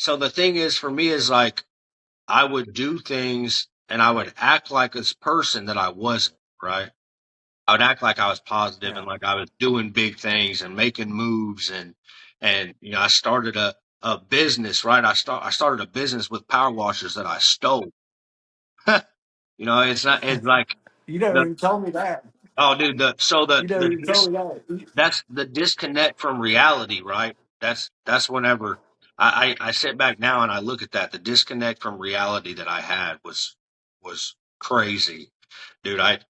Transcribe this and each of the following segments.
So the thing is for me is like I would do things and I would act like this person that I wasn't, right? I would act like I was positive and Yeah. like I was doing big things and making moves and I started a business, right? I started a business with power washers that I stole. It's like You never the even told me that. oh dude, You never even told me that. that's the disconnect from reality, right? That's whenever I sit back now and I look at that. The disconnect from reality that I had was crazy. Dude, I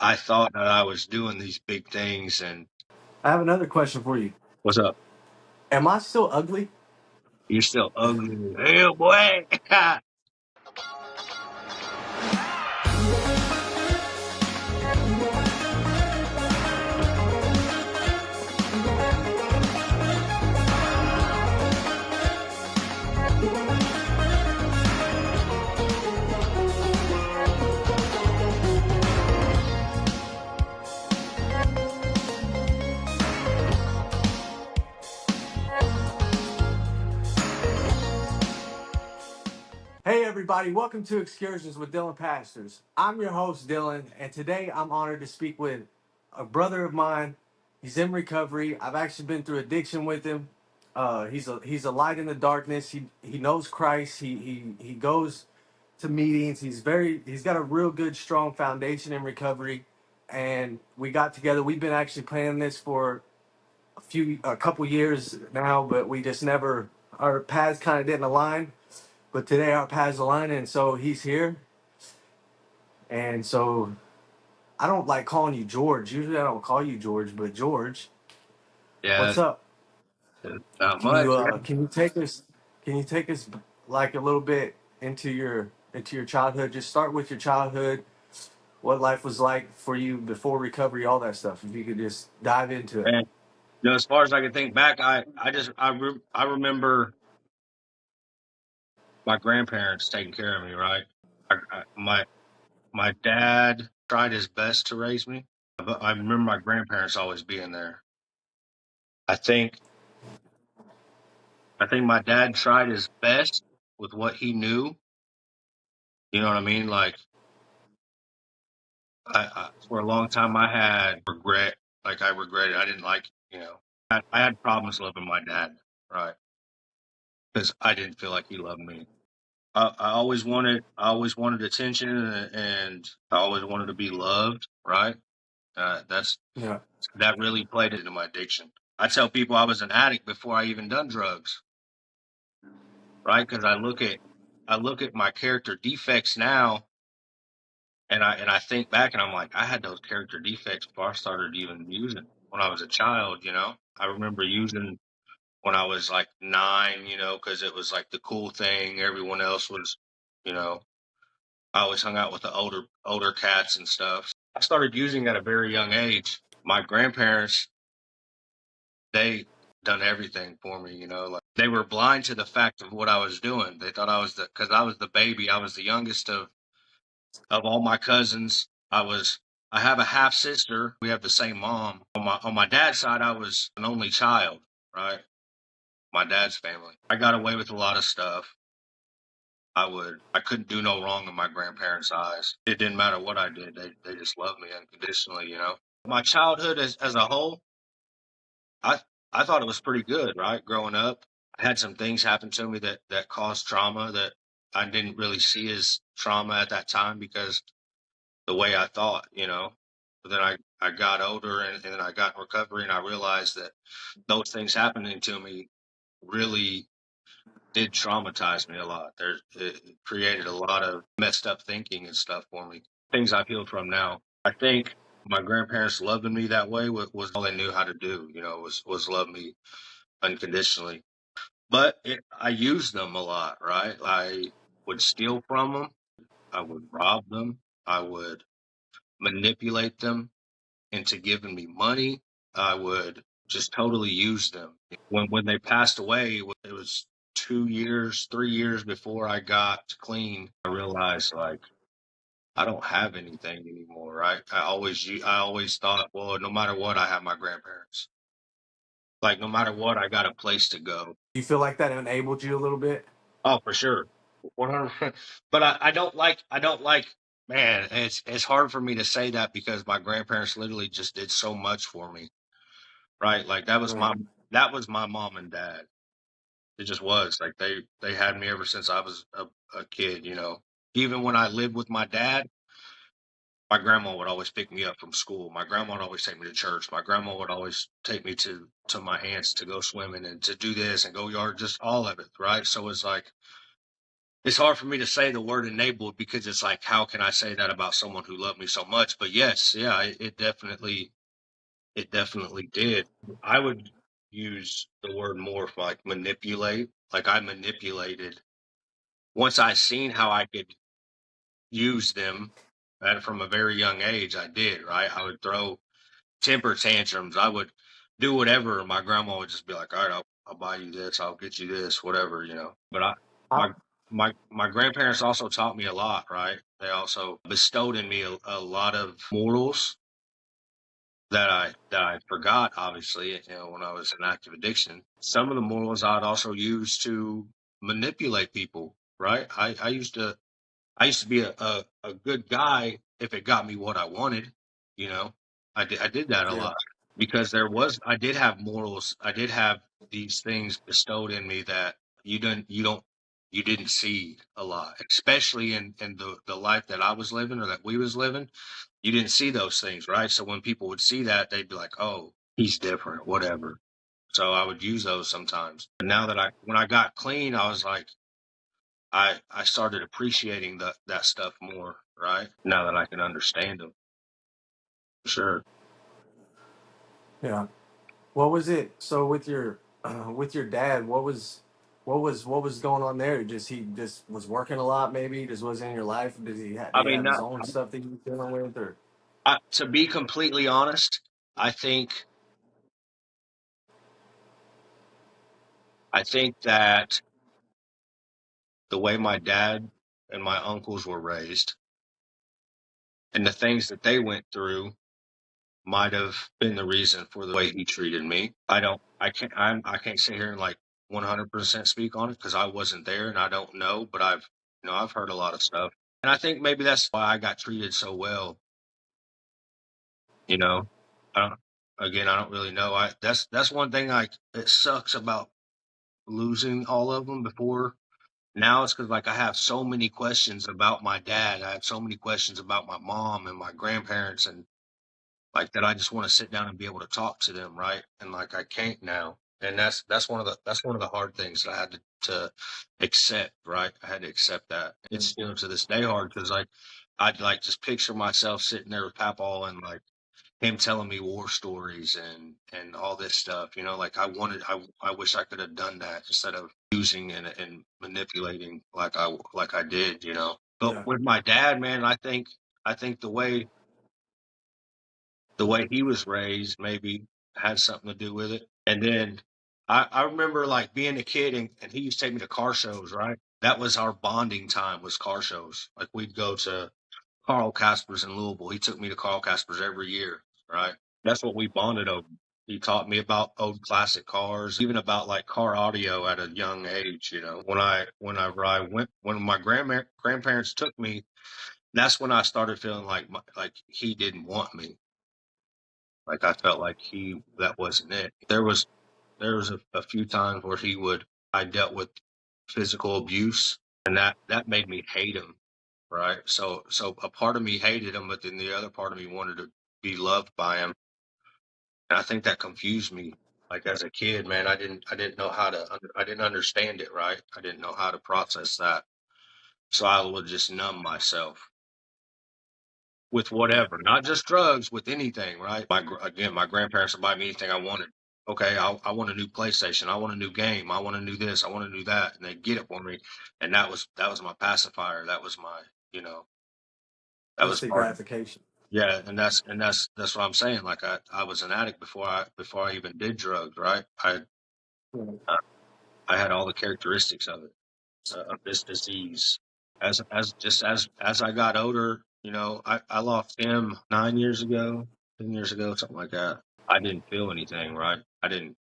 thought that I was doing these big things and I have another question for you. what's up? Am I still ugly? You're still ugly. Hell boy. Hey everybody, welcome to Excursions with Dillon Pastors. I'm your host Dylan, and today I'm honored to speak with a brother of mine. He's in recovery. I've actually been through addiction with him. He's a light in the darkness. He knows Christ. He goes to meetings. He's got a real good strong foundation in recovery. And we got together. We've been actually planning this for a couple years now, but we just never our paths kind of didn't align. But today our paths align, and so he's here. And so I don't like calling you George. Usually I don't call you George, but George, Yeah, what's up? not Can much. you Yeah. uh can you take us like a little bit into your childhood? Just start with your childhood, what life was like for you before recovery, all that stuff. If you could just dive into it. And as far as I can think back, I remember my grandparents taking care of me, right? My dad tried his best to raise me, but I remember my grandparents always being there. I think I think my dad tried his best with what he knew. You know what I mean? Like for a long time, I had regret. Like I regretted. I didn't like. I had problems loving my dad, right? Because I didn't feel like he loved me. I always wanted attention, and I always wanted to be loved, right? That's Yeah. that really played into my addiction. I tell people I was an addict before I even done drugs, right? Because I look at my character defects now, and I think back, and I'm like, I had those character defects before I started even using when I was a child. I remember using when I was like 9, because it was like the cool thing. Everyone else was, you know, I always hung out with the older cats and stuff. I started using at a very young age. My grandparents, they done everything for me, like they were blind to the fact of what I was doing. They thought because I was the baby, I was the youngest of all my cousins. I have a half sister. We have the same mom. On my dad's side, I was an only child, right? My dad's family. I got away with a lot of stuff. I couldn't do no wrong in my grandparents' eyes. It didn't matter what I did. They just loved me unconditionally. My childhood as a whole, I I thought it was pretty good, right? Growing up, I had some things happen to me that caused trauma that I didn't really see as trauma at that time because the way I thought. But then I got older and then I got in recovery and I realized that those things happening to me really did traumatize me a lot. It created a lot of messed up thinking and stuff for me. Things I've healed from now. I think my grandparents loving me that way was all they knew how to do. Was love me unconditionally. But I used them a lot, right? I would steal from them. I would rob them. I would manipulate them into giving me money. I would just totally use them. When they passed away, it was 2 years, 3 years before I got clean. I realized like I don't have anything anymore, right? I always thought, well, no matter what, I have my grandparents. Like no matter what, I got a place to go. You feel like that enabled you a little bit? Oh, for sure. 100%. But I don't like, man, it's hard for me to say that because my grandparents literally just did so much for me, right? Like Right. that was my mom and dad. It just was. Like they had me ever since I was a kid, you know. Even when I lived with my dad, my grandma would always pick me up from school. My grandma would always take me to church. My grandma would always take me to my aunts to go swimming and to do this and go yard, just all of it, right? So it's like it's hard for me to say the word enabled because it's like, how can I say that about someone who loved me so much? But yes, yeah, it definitely did. I would use the word more for like manipulate. Like I manipulated once I seen how I could use them from a very young age. I did, right? I would throw temper tantrums. I would do whatever. My grandma would just be like, "All right, I'll buy you this. I'll get you this, whatever, you know." But I, my my grandparents also taught me a lot. Right? They also bestowed in me a lot of morals that I forgot. Obviously, you know, when I was in active addiction, some of the morals I'd also use to manipulate people. Right? I used to be a good guy if it got me what I wanted. You know, I did that a yeah, lot. Because there was I did have morals. I did have these things bestowed in me that you didn't see a lot, especially in the life that I was living or that we was living. You didn't see those things, right? So when people would see that, they'd be like, "Oh, he's different, whatever." So I would use those sometimes. And now that I when I got clean, I was like I started appreciating that stuff more, right? Now that I can understand them. Sure. yeah. What was it? So with your dad, what was going on there? Just he just was working a lot, maybe just wasn't in your life. I Did he mean, have his not own stuff that he was dealing with, or to be completely honest, I think I think that the way my dad and my uncles were raised and the things that they went through might have been the reason for the way he treated me. I can't sit here and like 100% speak on it because I wasn't there and I don't know, but I've heard a lot of stuff. And I think maybe that's why I got treated so well, you know. I don't I don't really know. That's one thing it sucks about losing all of them before. Now it's because like I have so many questions about my dad. I have so many questions about my mom and my grandparents and like that I just want to sit down and be able to talk to them, right? And like I can't now. And that's one of the hard things that I had to accept, right? I had to accept that. It's to this day hard because like I'd like just picture myself sitting there with Papaw and like him telling me war stories and all this stuff, you know, like I wish I could have done that instead of using and manipulating like I did, you know. But yeah, with my dad, man, I think the way he was raised maybe had something to do with it. And then I remember like being a kid and he used to take me to car shows, right? That was our bonding time was car shows. Like we'd go to Carl Casper's in Louisville. He took me to Carl Casper's every year, right? That's what we bonded over. He taught me about old classic cars, even about like car audio at a young age. You know, whenever I went, when my grandparents took me, that's when I started feeling like like he didn't want me. Like I felt like that wasn't it. There was a few times where I dealt with physical abuse, and that made me hate him. Right. So a part of me hated him, but then the other part of me wanted to be loved by him. And I think that confused me. Like as a kid, man, I didn't know I didn't understand it, right? I didn't know how to process that. So I would just numb myself with yeah. whatever, not just drugs, with anything, right? Again, my grandparents would buy me anything I wanted. Okay, I want a new PlayStation. I want a new game. I want to do this. I want to do that, and they get it for me. And that was my pacifier. That was my, you know, that was Instant part. gratification. Yeah, and that's what I'm saying. Like I was an addict before I even did drugs, right? Right. Uh, I had all the characteristics of this disease. As I got older, you know, I lost him 9 years ago, 10 years ago, something like that. I didn't feel anything, right? I didn't.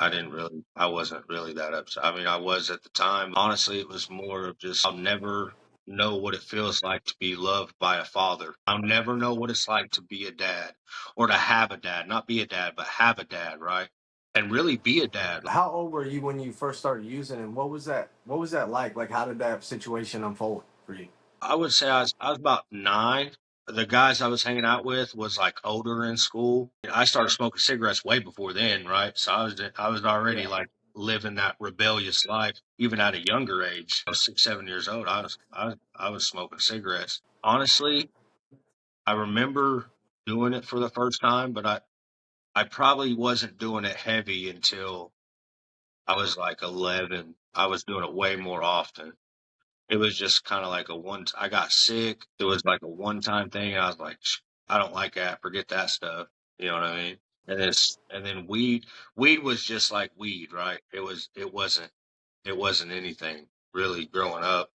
I wasn't really that upset. I mean, I was at the time. Honestly, it was more of just, I'll never know what it feels like to be loved by a father. I'll never know what it's like to be a dad or to have a dad, not be a dad, but have a dad, right? And really be a dad. How old were you when you first started using it? And what was that? What was that like? Like, how did that situation unfold for you? I would say I was about 9. The guys I was hanging out with was like older in school. I started smoking cigarettes way before then, right? So I was already Yeah. like living that rebellious life, even at a younger age. I was 6, 7 years old. I was smoking cigarettes. Honestly, I remember doing it for the first time, but I probably wasn't doing it heavy until I was like 11. I was doing it way more often. It was just kinda like a I got sick, it was like a one-time thing, and I was like, I don't like that, forget that stuff." You know what I mean? And then weed was just like weed, right? It wasn't anything really growing up.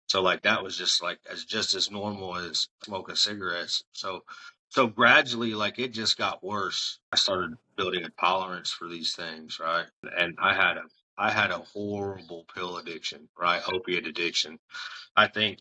So, like, that was just as normal as smoking cigarettes. So gradually, like, it just got worse. I started building a tolerance for these things, right? And I had a horrible pill addiction, right? Opiate addiction. I think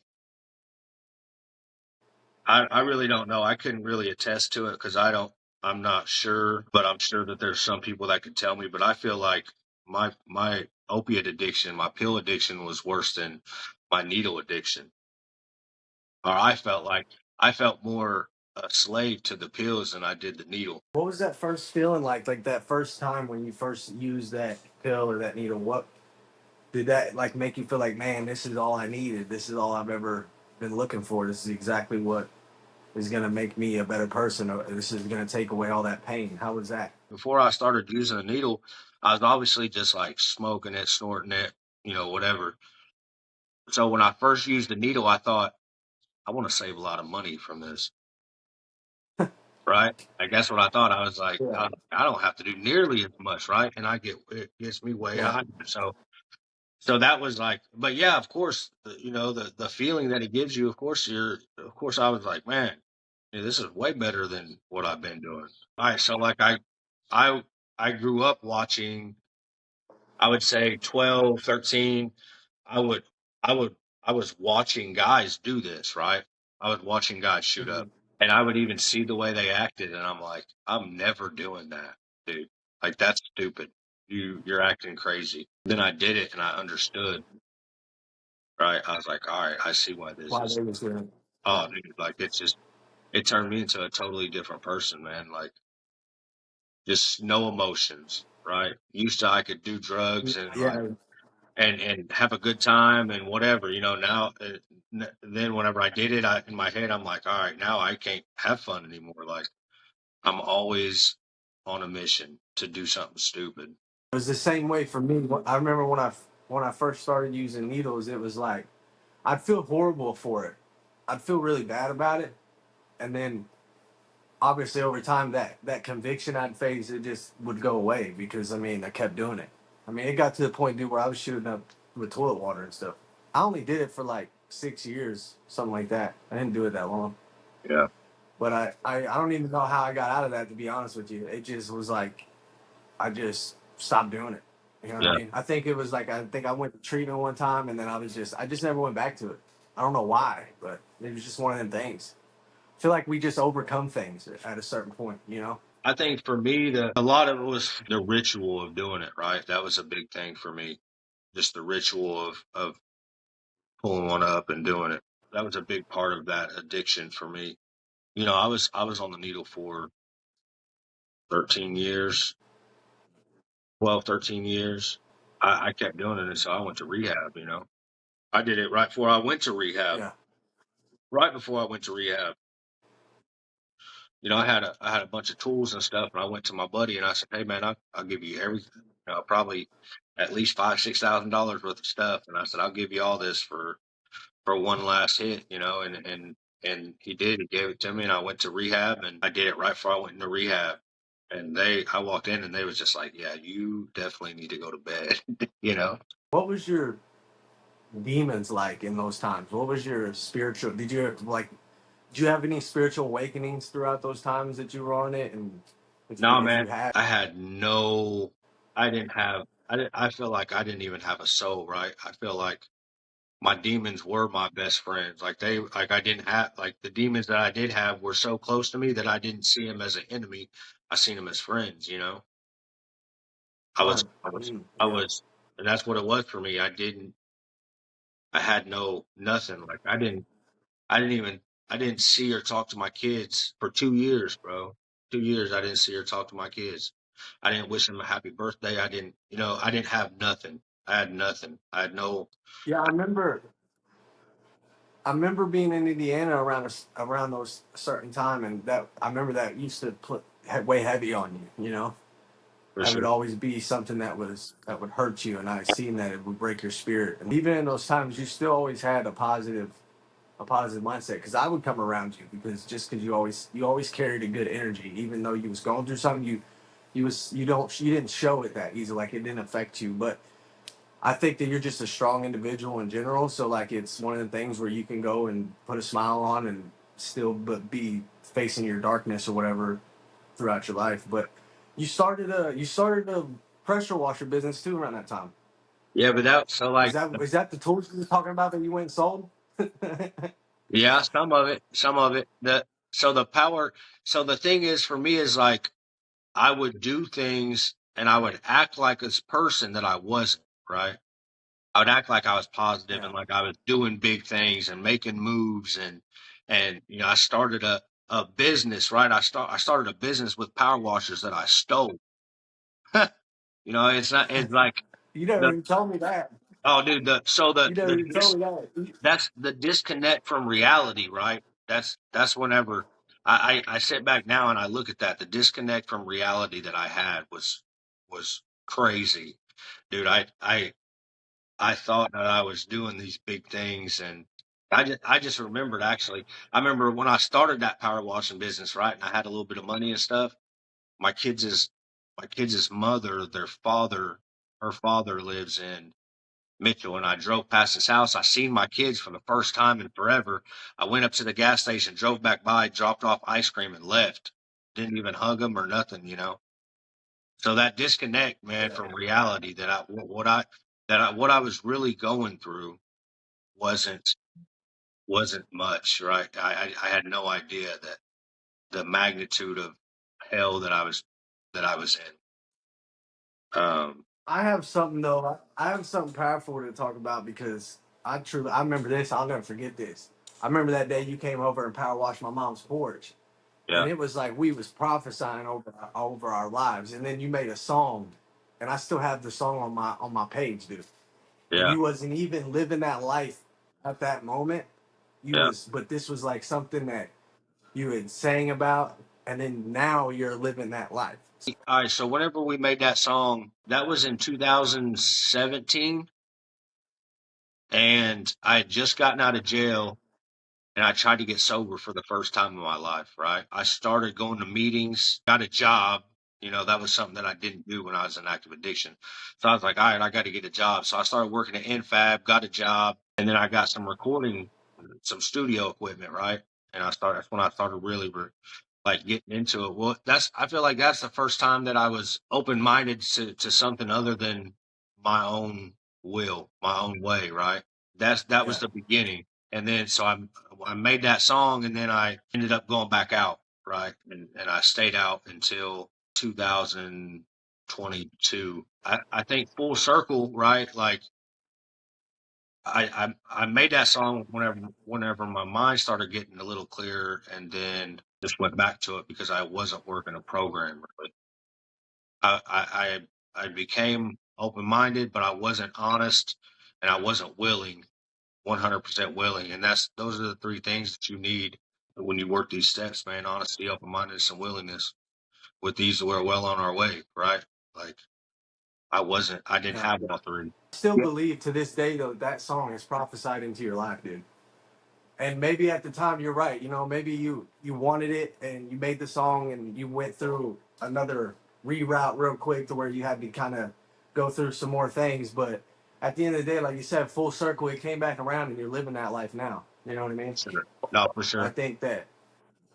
I really don't know. I couldn't really attest to it because I'm not sure, but I'm sure that there's some people that could tell me. But I feel like my opiate addiction, my pill addiction was worse than my needle addiction. Or I felt more a slave to the pills than I did the needle. What was that first feeling like? Like that first time when you first used that pill or that needle? What did that like make you feel like, man, this is all I needed. This is all I've ever been looking for. This is exactly what is going to make me a better person. Or this is going to take away all that pain. How was that? Before I started using the needle, I was obviously just like smoking it, snorting it, whatever. So when I first used the needle, I thought, I want to save a lot of money from this. Right? Like, that's what I thought. I was like, Yeah. I don't have to do nearly as much, right? And it gets me way Yeah. higher. So that was like, but yeah, of course, the feeling that it gives you, of course, I was like, man, this is way better than what I've been doing. All right. So like I, I grew up watching, I would say 12, 13. I would, I would, I was watching guys do this, right? I was watching guys shoot up. Mhm. And I would even see the way they acted, and I'm like, I'm never doing that, dude. Like, that's stupid. You're acting crazy. Then I did it, and I understood, right? I was like, all right, I see why this Why is. they was doing it. Yeah. Oh, dude, like it turned me into a totally different person, man. Like, just no emotions, right? Used to I could do drugs and like Yeah. and have a good time and whatever. Now then whenever I did it, in my head I'm like, all right, now I can't have fun anymore. Like, I'm always on a mission to do something stupid. It was the same way for me. I remember when I first started using needles, it was like I'd feel horrible for it. I'd feel really bad about it, and then obviously over time that conviction I'd face it just would go away because I mean I kept doing it. I mean it got to the point, dude, where I was shooting up with toilet water and stuff. I only did it for like 6 years, something like that. I didn't do it that long, Yeah, but I don't even know how I got out of that. To be honest with you, it just was like I just stopped doing it. You know what I yeah. mean? I think it was like I think I went to treatment one time and then I just never went back to it. I don't know why, but it was just one of them things. I feel like we just overcome things at a certain point, you know? I think for me, a lot of it was the ritual of doing it. Right, that was a big thing for me. Just the ritual of pulling one up and doing it. That was a big part of that addiction for me. I was on the needle for 13 years, 12, 13 years. I kept doing it until I went to rehab. I did it right before I went to rehab. Yeah. Right before I went to rehab, I had a bunch of tools and stuff, and I went to my buddy and I said, "Hey man, I'll give you everything. Probably at least $5,000, $6,000 worth of stuff." And I said, "I'll give you all this for one last hit." And he did. He gave it to me, and I went to rehab, and I did it right before I went into rehab. And I walked in, and they was just like, "Yeah, you definitely need to go to bed." you know. What was your demons like in those times? What was your spiritual did you have any spiritual awakenings throughout those times that you were on it? And No, if you man, had I had no. I didn't have I feel like I didn't even have a soul, right? I feel like my demons were my best friends. Like I didn't have like the demons that I did have were so close to me that I didn't see them as an enemy. I seen them as friends, you know. I was Right. I was I Yeah. was and that's what it was for me. I had nothing. Like I didn't even I didn't see or talk to my kids for 2 years, bro. 2 years I didn't see or talk to my kids. I didn't wish them a happy birthday. I didn't, I didn't have nothing. I had nothing. I had no. Yeah, I remember being in Indiana around those certain time, and that I remember that used to put weigh heavy on you. You know, For that would sure. always be something that would hurt you, and I seen that it would break your spirit. And even in those times, you still always had a positive mindset because I would come around you because you always carried a good energy, even though you was going through something. You didn't show it that easy, like it didn't affect you, but I think that you're just a strong individual in general. So like it's one of the things where you can go and put a smile on and still but be facing your darkness or whatever throughout your life. But you started a pressure washer business too around that time. Yeah, but that so Is like that the tools you were talking about that you went and sold? yeah, some of it. The power. So the thing is for me is like I would do things and I would act like this person that I wasn't. Right. I would act like I was positive and Yeah. like I was doing big things and making moves and I started a business, right? I started a business with power washers that I stole. It's like You never the even told me that. oh dude, You never even told me that. that's the disconnect from reality, right? That's whenever I sit back now and I look at that. The disconnect from reality that I had was crazy. Dude, I thought that I was doing these big things, and I just remembered actually. I remember when I started that power washing business, right? And I had a little bit of money and stuff. My kids' my kids' mother, her father lives in Mitchell, and I drove past his house. I seen my kids for the first time in forever. I went up to the gas station, drove back by, dropped off ice cream, and left. Didn't even hug them or nothing. So that disconnect, man, Yeah. from reality what I was really going through wasn't wasn't much, right? I had no idea that the magnitude of hell that I was in. I have something though. I have something powerful to talk about because I remember this. I'll never forget this. I remember that day you came over and power washed my mom's porch, Yeah, and it was like we was prophesying over our lives. And then you made a song, and I still have the song on my page, dude. And yeah, you wasn't even living that life at that moment. yeah. But this was like something that you had sang about, and then now you're living that life. All right, so whenever we made that song, that was in 2017, and I had just gotten out of jail and I tried to get sober for the first time in my life, right? I started going to meetings, got a job. That was something that I didn't do when I was in active addiction. So I was like, all right, I got to get a job. So I started working at Infab, got a job, and then I got some studio equipment, right? That's when I started really like getting into it. Well, I feel like that's the first time that I was open minded to something other than my own will, my own way, right? That was Yeah. the beginning. And then so I made that song and then I ended up going back out, right? And I stayed out until 2022. I think full circle, right? Like I made that song whenever my mind started getting a little clearer, and then just went back to it because I wasn't working a program really. I became open minded, but I wasn't honest, and I wasn't willing, 100% willing, and those are the three things that you need when you work these steps, man. Honesty, open mindedness, and willingness. With these, we're well on our way, right? Like I didn't Yeah. have all three. Still believe to this day though that song is prophesied into your life, dude. And maybe at the time you're right. You know, maybe you wanted it and you made the song and you went through another reroute real quick to where you had to kind of go through some more things. But at the end of the day, like you said, full circle, it came back around and you're living that life now. You know what I mean? Sure. No, for I sure. think that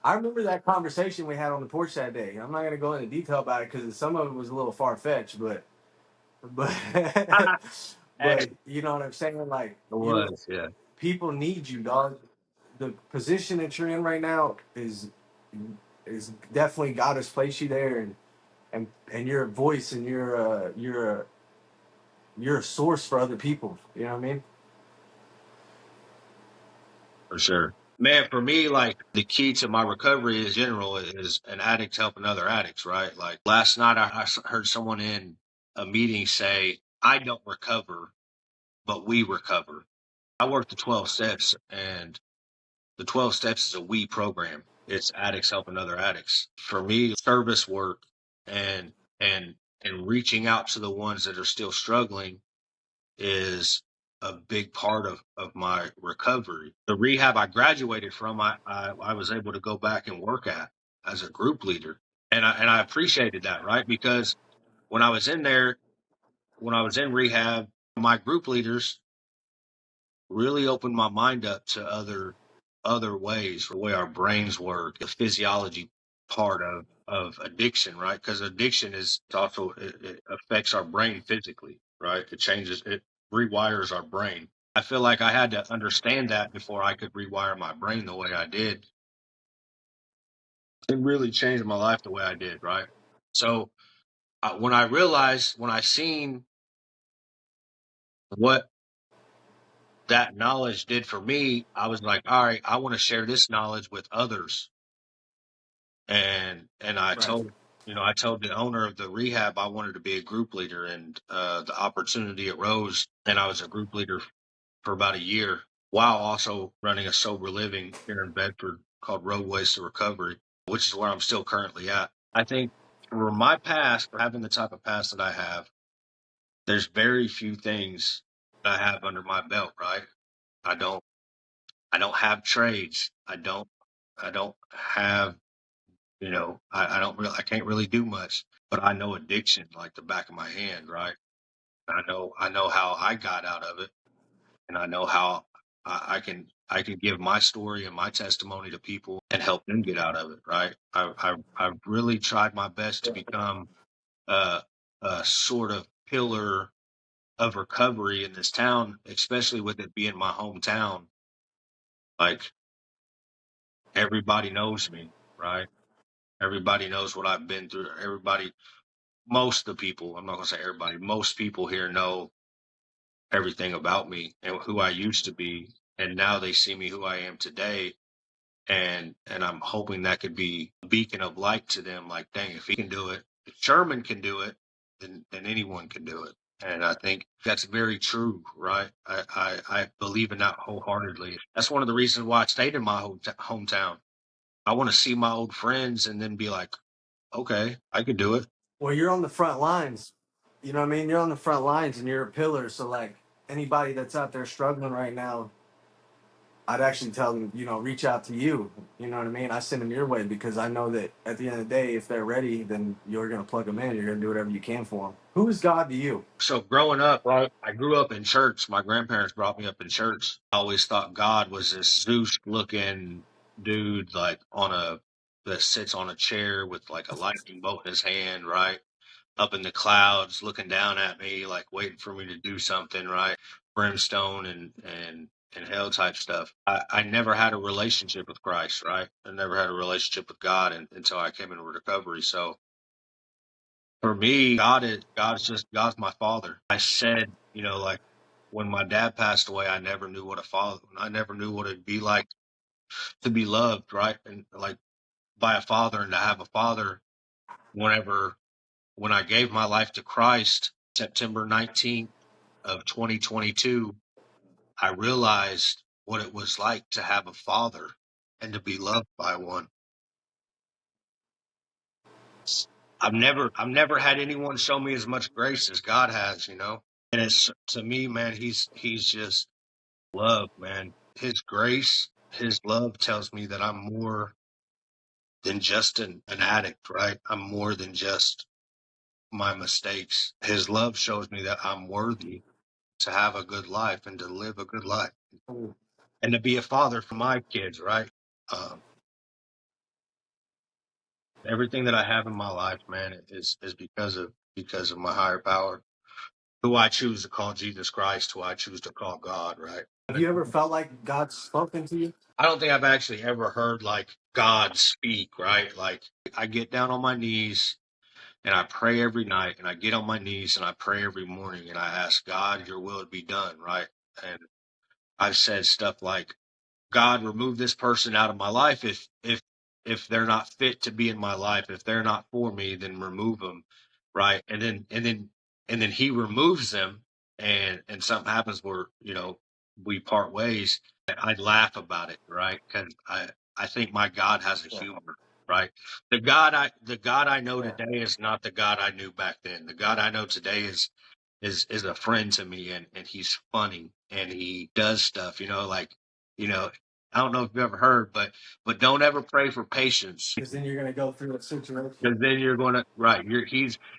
I remember that conversation we had on the porch that day. I'm not gonna go into detail about it because some of it was a little far fetched, but but Hey, but you know what I'm saying? Like, it you know, was, yeah, people need you, dog. The position that you're in right now is definitely God has placed you there, and you're a voice, and you're a source for other people. You know what I mean? for sure. Man, for me, like the key to my recovery in general is an addict helping other addicts, right? Like last night, heard someone in a meeting say, I don't recover, but we recover. I work the 12 steps, and the 12 steps is a we program. It's addicts helping other addicts. For me, service work and and and reaching out to the ones that are still struggling is a big part of my recovery. The rehab I graduated from, I was able to go back and work at as a group leader. And I appreciated that, right? Because when I was in there, when I was in rehab, my group leaders really opened my mind up to other ways, the way our brains work, the physiology part of addiction, right? Because addiction is also it affects our brain physically, right? It rewires our brain. I feel like I had to understand that before I could rewire my brain the way I did. It really changed my life the way I did, right? So when I seen what that knowledge did for me, I was like, all right, I want to share this knowledge with others. And Right. I told the owner of the rehab I wanted to be a group leader, and the opportunity arose, and I was a group leader for about a year while also running a sober living here in Bedford called Roadways to Recovery, which is where I'm still currently at. I think for my past, for having the type of past that I have, there's very few things that I have under my belt, right? I don't I don't have trades. I don't have, I can't really do much, but I know addiction like the back of my hand, right? I know how I got out of it, and I know how I can give my story and my testimony to people and help them get out of it, right? I've really tried my best to become a a sort of pillar of recovery in this town, especially with it being my hometown. Like everybody knows me, right? Everybody knows what I've been through. Most of the people, I'm not going to say everybody, most people here know everything about me and who I used to be. And now they see me who I am today. And I'm hoping that could be a beacon of light to them. Like, dang, if he can do it, if Sherman can do it, then anyone can do it. And I think that's very true, right? I believe in that wholeheartedly. That's one of the reasons why I stayed in my hometown. I want to see my old friends and then be like, okay, I could do it. Well, you're on the front lines. You know what I mean? You're on the front lines, and you're a pillar. So, like, anybody that's out there struggling right now, I'd actually tell them, reach out to you. You know what I mean? I send them your way because I know that at the end of the day, if they're ready, then you're going to plug them in. You're going to do whatever you can for them. Who is God to you? So growing up, right, I grew up in church. My grandparents brought me up in church. I always thought God was this Zeus looking dude, like that sits on a chair with like a lightning bolt in his hand, right? Up in the clouds, looking down at me, like waiting for me to do something, right? Brimstone and hell type stuff. I never had a relationship with Christ, right? I never had a relationship with God until I came into recovery. So for me, God's my father. I said, like when my dad passed away, I never knew what it'd be like to be loved, right? And like by a father, and to have a father whenever when I gave my life to Christ, September 19th of 2022, I realized what it was like to have a father and to be loved by one. I've never had anyone show me as much grace as God has, And it's to me, man, he's just love, man. His grace, his love tells me that I'm more than just an addict, right? I'm more than just my mistakes. His love shows me that I'm worthy to have a good life and to live a good life and to be a father for my kids, right? Um, everything that I have in my life, man, is because of my higher power. who I choose to call Jesus Christ, who I choose to call God, right? Have you ever felt like God's spoken to you? I don't think I've actually ever heard like God speak, right? Like I get down on my knees and I pray every night, and I get on my knees and I pray every morning, and I ask God, your will to be done, right? And I've said stuff like, God, remove this person out of my life if they're not fit to be in my life. If they're not for me, then remove them, right? And then he removes them, and something happens where we part ways. I laugh about it, right? Because I think my God has a Yeah. humor, right? The God I know Yeah. today is not the God I knew back then. The God I know today is a friend to me, and he's funny and he does stuff, like you know I don't know if you've ever heard, but don't ever pray for patience, Because then you're going to go through a situation. because then you're going to, right,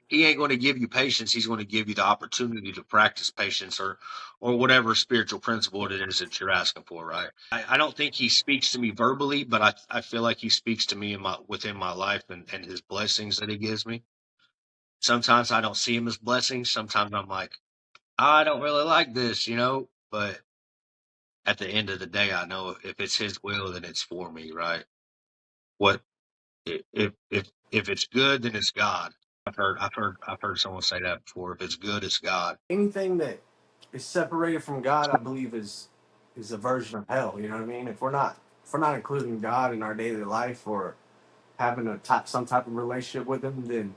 he ain't going to give you patience. He's going to give you the opportunity to practice patience, or whatever spiritual principle it is that you're asking for, right? I don't think he speaks to me verbally, but I feel like he speaks to me within my life, and his blessings that he gives me. Sometimes I don't see him as blessings. Sometimes I'm like, I don't really like this, but at the end of the day, I know if it's his will, then it's for me, right? What if it's good, then it's God. I've heard someone say that before. If it's good, it's God. Anything that is separated from God, I believe is a version of hell. You know what I mean? If we're not including God in our daily life or having some type of relationship with Him, then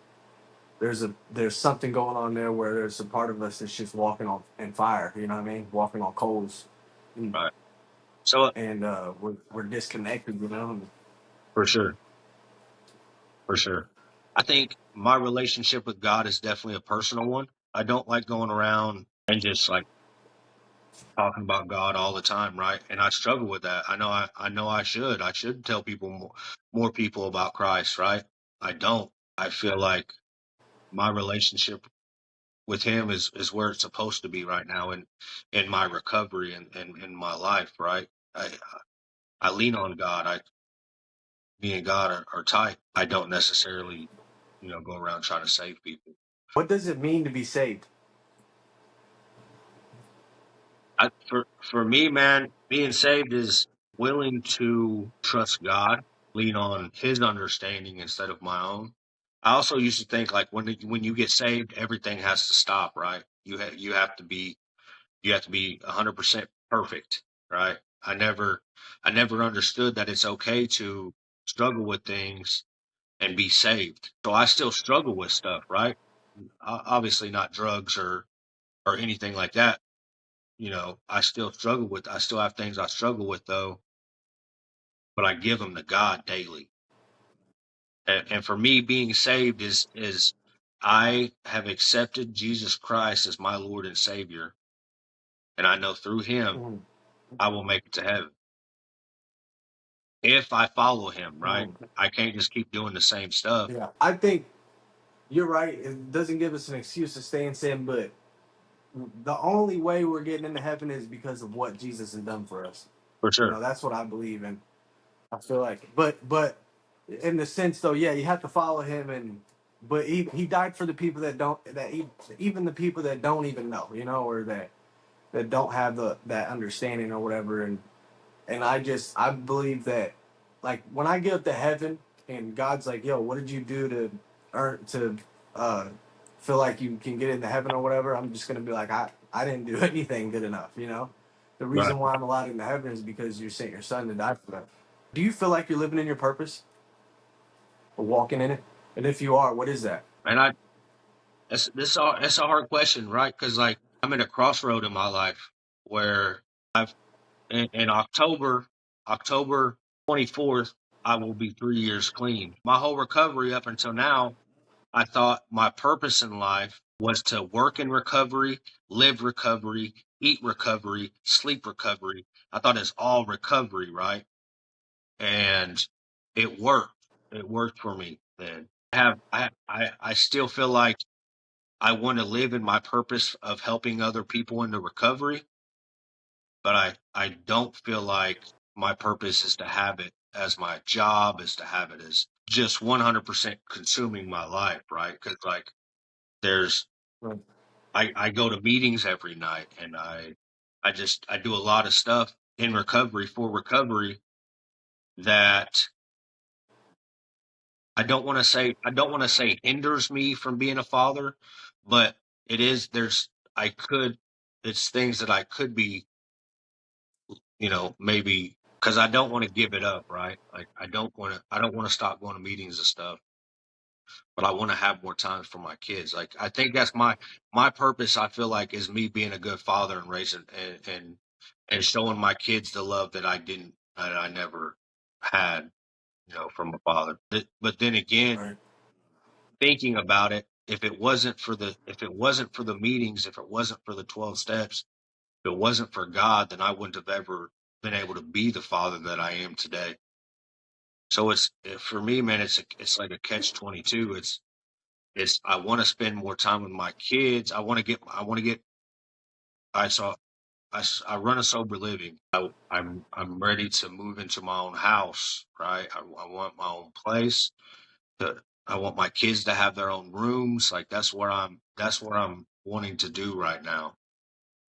there's something going on there where there's a part of us that's just walking on in fire. You know what I mean? Walking on coals, and, Right. So we're disconnected. You know? for sure, for sure. I think my relationship with God is definitely a personal one. I don't like going around and just like talking about God all the time, right? And I struggle with that. I know I should. I should tell people more people about Christ, right? I don't. I feel like my relationship with him is where it's supposed to be right now in my recovery and in my life, right? I lean on God. Me and God are tight. I don't necessarily, go around trying to save people. What does it mean to be saved? For me, man, being saved is willing to trust God, lean on his understanding instead of my own. I also used to think like when you get saved, everything has to stop, right? You have to be 100% perfect, right? I never understood that it's okay to struggle with things and be saved. So I still struggle with stuff, right? Obviously not drugs or anything like that. I still have things I struggle with though, but I give them to God daily. And for me, being saved is I have accepted Jesus Christ as my Lord and Savior, and I know through Him Mhm. I will make it to heaven if I follow Him. Right? Mhm. I can't just keep doing the same stuff. Yeah, I think you're right. It doesn't give us an excuse to stay in sin, but the only way we're getting into heaven is because of what Jesus has done for us. For You sure. know, that's what I believe in. I feel like, but in the sense though, yeah, you have to follow him, but he died for the people that don't even the people that don't even know, you know, or that don't have that understanding or whatever, and I believe that like when I get up to heaven and God's like, yo, what did you do to earn to uh feel like you can get into heaven or whatever, I'm just gonna be like, I didn't do anything good enough, you know. The Right. reason why I'm allowed into heaven is because you sent your son to die for that. Do you feel like you're living in your purpose or walking in it? And if you are, what is that? And that's a hard question, right? Because like I'm in a crossroad in my life where I've in October 24th, I will be 3 years clean. My whole recovery up until now, I thought my purpose in life was to work in recovery, live recovery, eat recovery, sleep recovery. I thought it's all recovery, right? And it worked. It worked for me then. I still feel like I want to live in my purpose of helping other people into recovery, but I don't feel like my purpose is to have it as my job, is to have it as just 100% consuming my life, right? Because like there's Right. I go to meetings every night, and I do a lot of stuff in recovery for recovery that I don't want to say hinders me from being a father, but it is there's I could it's things that I could be, maybe because I don't want to give it up, right? Like I don't want to stop going to meetings and stuff, but I want to have more time for my kids. Like I think that's my purpose. I feel like is me being a good father and raising and showing my kids the love that I never had, from a father. But then again, Right. thinking about it, if it wasn't for the meetings, if it wasn't for the 12 steps, if it wasn't for God, then I wouldn't have ever been able to be the father that I am today. So for me, man, it's like a catch 22. It's I want to spend more time with my kids. I want to get I saw I run a sober living. I'm ready to move into my own house, right? I want my own place. I want my kids to have their own rooms. Like that's what I'm wanting to do right now,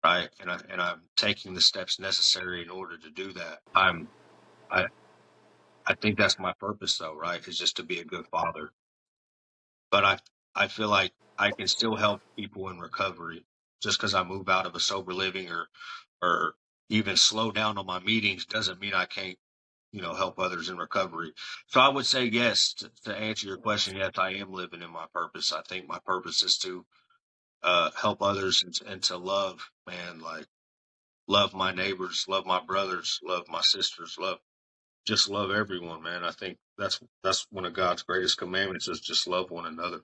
right? And I'm taking the steps necessary in order to do that. I I think that's my purpose, though, right? Is just to be a good father. But I feel like I can still help people in recovery just because I move out of a sober living or even slow down on my meetings doesn't mean I can't, help others in recovery. So I would say yes to answer your question. Yes, I am living in my purpose. I think my purpose is to help others and to love, man, like love my neighbors, love my brothers, love my sisters, just love everyone, man. I think that's one of God's greatest commandments is just love one another.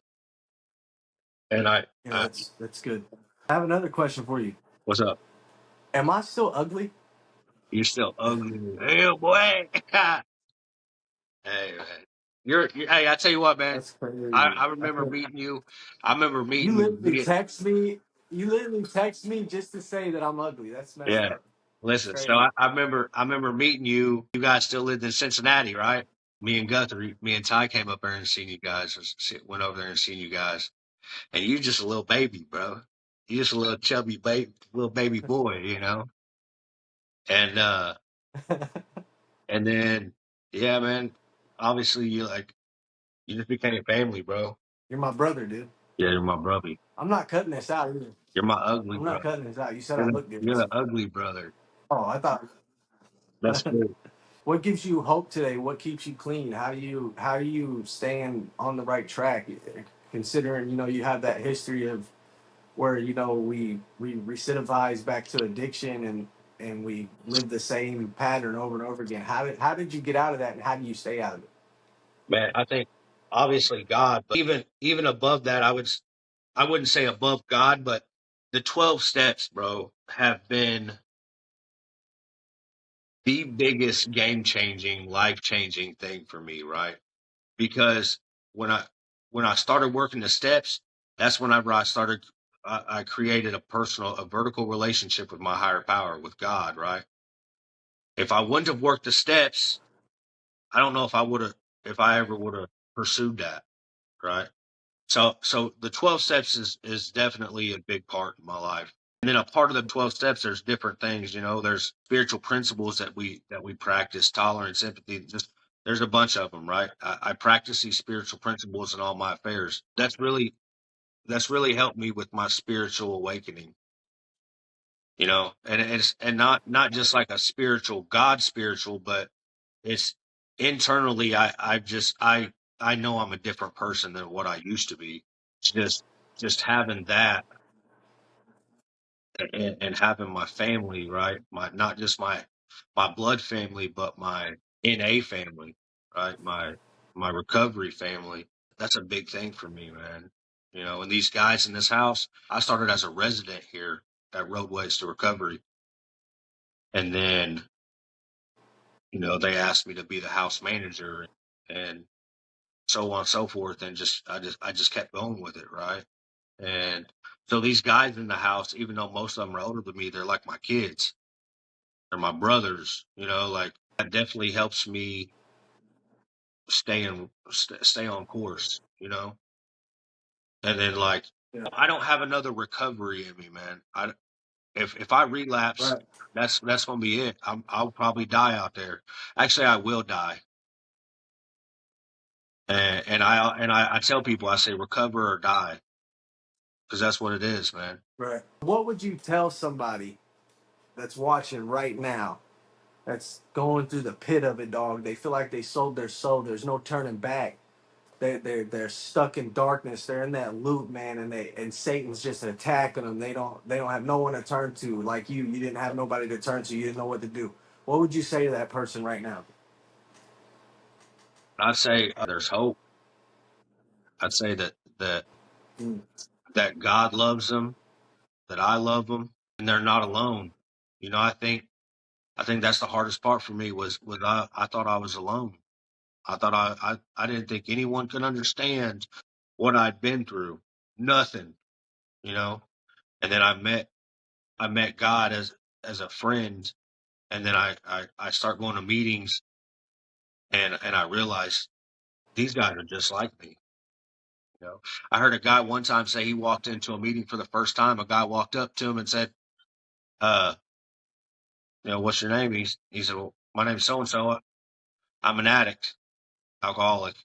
And Yeah, I that's good. I have another question for you. what's up? Am I still ugly? You're still ugly as hell, boy. Hey, man. Hey, I tell you what, man. That's crazy. I remember meeting you. I remember You meeting you. literally text me. You literally text me just to say that I'm ugly. That's messed Yeah. up. That's Listen, so crazy. I remember meeting you. You guys still lived in Cincinnati, right? Me and Ty came up there and seen you guys. Went over there and seen you guys. And you just a little baby, bro. You just a little chubby baby, little baby boy, And and then yeah, man. Obviously, you just became family, bro. You're my brother, dude. Yeah, you're my brother. I'm not cutting this out either. You're my ugly I'm not brother. cutting this out. You said I You're the, look good. you're the ugly brother. Oh, I thought. That's good. What gives you hope today? What keeps you clean? How do you stand on the right track? Considering you have that history of where we recidivize back to addiction and we live the same pattern over and over again. How did you get out of that, and how do you stay out of it? Man, I think obviously God, but even above that, I wouldn't say above God, but the 12 steps, bro, have been the biggest game changing, life changing thing for me, right? Because when I when I started working the steps, that's whenever I created a vertical relationship with my higher power, with God, right? If I wouldn't have worked the steps, I don't know if I ever would have pursued that, right? So the 12 steps is definitely a big part in my life. And then a part of the 12 steps, there's different things, there's spiritual principles that we practice, tolerance, empathy, just there's a bunch of them, right? I practice these spiritual principles in all my affairs. That's really helped me with my spiritual awakening, and not just like a spiritual God spiritual, but it's internally I know I'm a different person than what I used to be. Just having that and having my family, right? My not just my blood family, but my NA family, right? My recovery family. That's a big thing for me, man. And these guys in this house, I started as a resident here at Roadways to Recovery. And then, they asked me to be the house manager and so on and so forth. And I just kept going with it, right? And so these guys in the house, even though most of them are older than me, they're like my kids. They're my brothers. Like that definitely helps me stay on course. And then like Yeah. I don't have another recovery in me, man. If I relapse, Right. that's gonna be it. I'll probably die out there. Actually, I will die. And I tell people, I say recover or die, because that's what it is, man. Right. What would you tell somebody that's watching right now, that's going through the pit of it, dog? They feel like they sold their soul. There's no turning back. They're stuck in darkness. They're in that loop, man, and Satan's just attacking them. They don't have no one to turn to. Like you didn't have nobody to turn to. You didn't know what to do. What would you say to that person right now? I'd say there's hope. I'd say that Mm. that God loves them, that I love them, and they're not alone. I think that's the hardest part for me was I thought I was alone. I thought I didn't think anyone could understand what I'd been through. Nothing, you know. And then I met God as a friend, and then I start going to meetings, and I realized these guys are just like me. You know, I heard a guy one time say he walked into a meeting for the first time. A guy walked up to him and said, uh, "What's your name?" He said, "Well, my name's so and so. I'm an addict, alcoholic."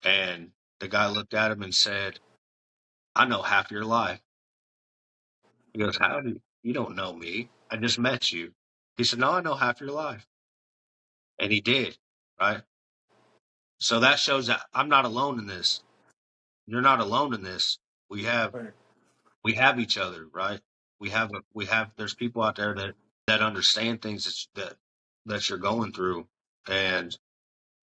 And the guy looked at him and said, "I know half your life." He goes, "How do you don't know me? I just met you." He said, "No, I know half your life," and he did, right? So that shows that I'm not alone in this. You're not alone in this. We have Right. we have each other, right? There's people out there that understand things that you're going through, and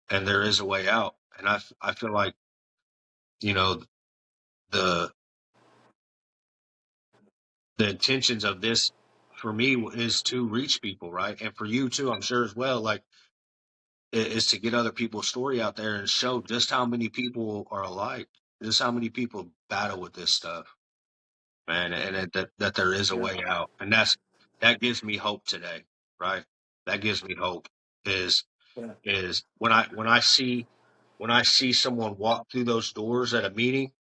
there is a way out. And I feel like, you know, the the intentions of this for me is to reach people, right? And for you too, I'm sure as well, like is to get other people's story out there and show just how many people are alike, just how many people battle with this stuff, man, and that there is a Yeah. way out. And that gives me hope today, right? That gives me hope is Yeah. is when I see someone walk through those doors at a meeting,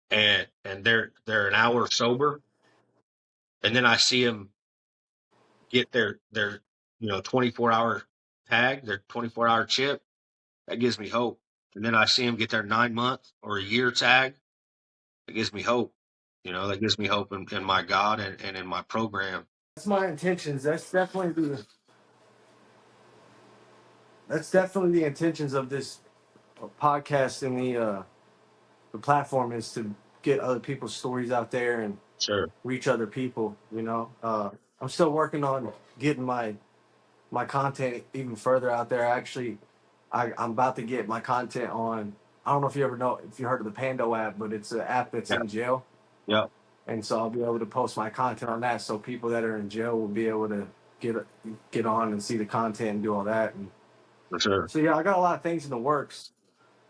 and they're an hour sober, and then I see them get their 24-hour tag, their 24-hour chip. That gives me hope. And then I see them get their 9 month or a year tag. That gives me hope. That gives me hope in my God, and in my program. That's my intentions. That's definitely the intentions of this podcast and the platform is to get other people's stories out there and Sure. reach other people. I'm still working on getting my content even further out there. Actually, I'm about to get my content on. I don't know if you ever know if you heard of the Pando app, but it's an app that's Yeah. in jail, Yep. and so I'll be able to post my content on that, so people that are in jail will be able to get get on and see the content and do all that. And For sure. so yeah, I got a lot of things in the works.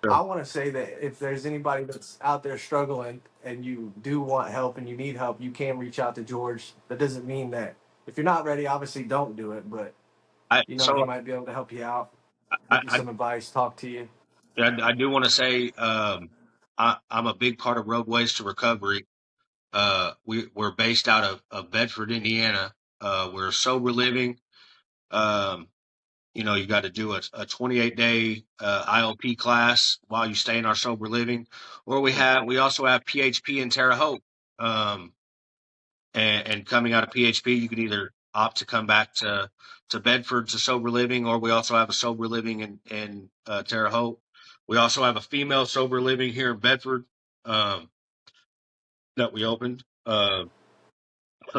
Sure. I want to say that if there's anybody that's out there struggling and you do want help and you need help, you can reach out to George. That doesn't mean that if you're not ready, obviously don't do it, but I he so might be able to help you out, I give you I, some advice, talk to you. I do want to say, I'm a big part of Roadways to Recovery. We're based out of Bedford, Indiana. We're sober living. Um, you got to do a 28-day IOP class while you stay in our sober living, or we also have PHP in Terre Haute. Um, and coming out of PHP, you can either opt to come back to Bedford to sober living, or we also have a sober living in Terre Haute. We also have a female sober living here in Bedford, that we opened. So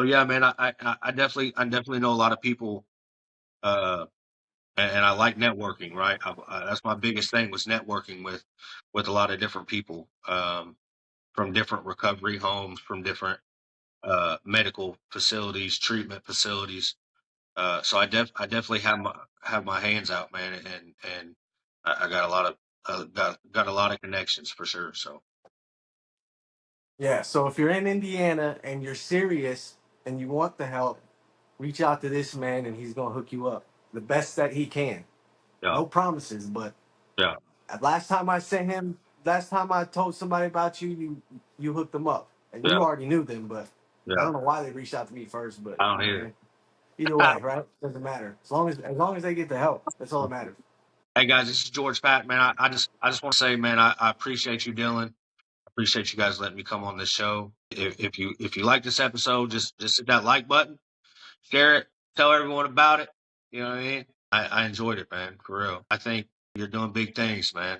yeah, man, I definitely know a lot of people, uh, and I like networking. Right, that's my biggest thing was networking with a lot of different people, from different recovery homes, from different medical facilities, treatment facilities. So I definitely have my hands out, man, and I got a lot of got a lot of connections for sure. So Yeah, so if you're in Indiana and you're serious and you want the help, reach out to this man and he's going to hook you up the best that he can. yeah, No promises, but yeah, last time I sent him last time I told somebody about you, you hooked them up, and Yeah, you already knew them, but I yeah. don't know why they reached out to me first. But I don't you know, hear man, either way, right? Doesn't matter as long as they get the help. That's all that matters. Hey guys, this is George Patton, man. I just want to say, man, I appreciate you, Dylan. I appreciate you guys letting me come on this show. If you like this episode, just hit that like button, share it, tell everyone about it. You know what I mean? I enjoyed it, man, for real. I think you're doing big things, man.